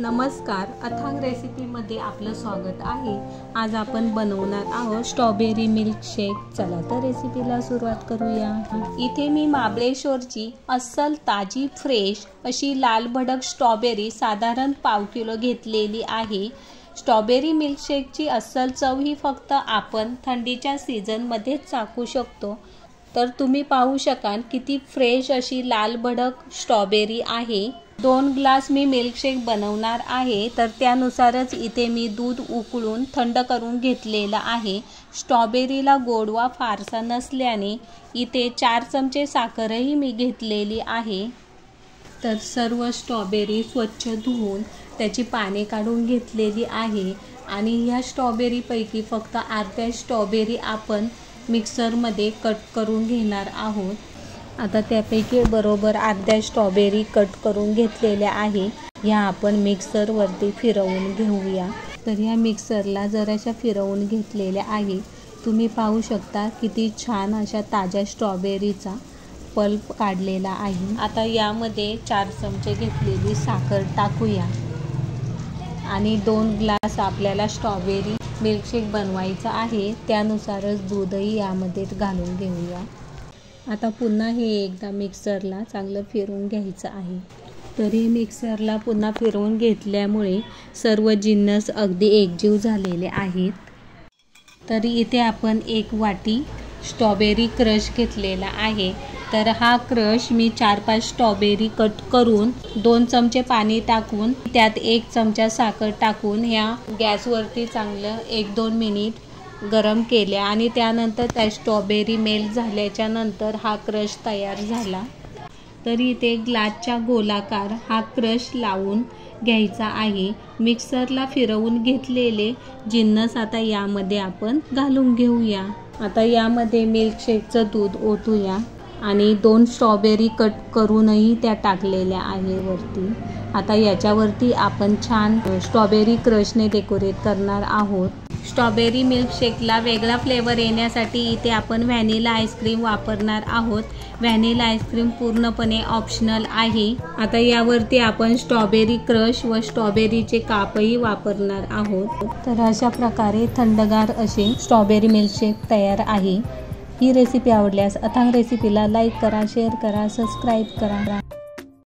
नमस्कार, अथांग रेसिपीमध्ये आपलं स्वागत आहे। आज आपण बनवणार आहोत स्ट्रॉबेरी मिल्क शेक। चला तर रेसिपीला सुरुवात करूया। इथे मी महाबळेश्वरची अस्सल ताजी फ्रेश अशी लाल भडक स्ट्रॉबेरी साधारण पाव किलो घेतलेली आहे। स्ट्रॉबेरी मिल्क शेकची अस्सल चव ही फक्त आपण थंडीच्या सीझनमध्ये चाखू शकतो। तर तुम्ही पाहू शकाल किती फ्रेश अशी लाल भडक स्ट्रॉबेरी आहे। 2 ग्लास मी मिल्कशेक बनवणार आहे, तर त्यानुसारच इथे मी दूध उकळून थंड करून घेतलेलं आहे। स्ट्रॉबेरीला गोडवा फारसा नसल्याने इथे 4 चमचे साखरही मी घेतलेली आहे। तर सर्व स्ट्रॉबेरी स्वच्छ धुवून त्याची पाने काढून घेतलेली आहे आणि ह्या स्ट्रॉबेरीपैकी फक्त अर्ध्या स्ट्रॉबेरी आपण मिक्सरमध्ये कट करून घेणार आहोत। आता त्यापैकी बरोबर अर्ध्या स्ट्रॉबेरी कट करून घेतलेल्या आहे। या आपण मिक्सरवरती फिरवून घेऊया। तर या मिक्सरला जराशा फिरवून घेतलेल्या आहे। तुम्ही पाहू शकता किती छान अशा ताज्या स्ट्रॉबेरीचा पल्प काढलेला आहे। आता यामध्ये 4 चमचे घेतलेली साखर टाकूया आणि 2 ग्लास आपल्याला स्ट्रॉबेरी मिल्कशेक बनवायचा आहे, त्यानुसारच दूधही यामध्ये घालून घेऊया। आता पुन्हा हे एकदा मिक्सरला चांगलं फिरवून घ्यायचं आहे। तरी मिक्सरला पुन्हा फिरवून घेतल्यामुळे सर्व जिन्नस अगदी एकजीव झालेले आहेत। तरी इथे आपण 1 वाटी स्ट्रॉबेरी क्रश घेतलेला आहे। तर हा क्रश मी 4-5 स्ट्रॉबेरी कट करून 2 चमचे पाणी टाकून त्यात 1 चमचा साखर टाकून या गॅसवरती चांगलं 1-2 मिनिट गरम केल्या आणि त्यानंतर त्या स्ट्रॉबेरी मेल्ट झाल्याच्या नंतर हा क्रश तयार झाला। तरी इथे ग्लासच्या गोलाकार हा क्रश लावून घ्यायचा आहे। मिक्सरला फिरवून घेतलेले जिन्नस आता यामध्ये आपण घालून घेऊया। आता यामध्ये मिल्कशेकचं दूध ओतूया आणि 2 स्ट्रॉबेरी कट करूनही त्या टाकलेल्या आहे वरती। आता याच्यावरती आपण छान स्ट्रॉबेरी क्रशने डेकोरेट करणार आहोत। स्ट्रॉबेरी मिल्कशेकला वेगळा फ्लेवर येण्यासाठी इथे आपण व्हॅनिला आईस्क्रीम वापरणार आहोत। व्हॅनिला आईस्क्रीम पूर्णपणे ऑप्शनल आहे। आता यावरती आपण स्ट्रॉबेरी क्रश व स्ट्रॉबेरीचे कापही वापरणार आहोत। तर अशा प्रकारे थंडगार असे स्ट्रॉबेरी मिल्कशेक तयार आहे। ही रेसिपी आवडल्यास अथांग रेसिपीला लाईक करा, शेअर करा, सबस्क्राईब करा।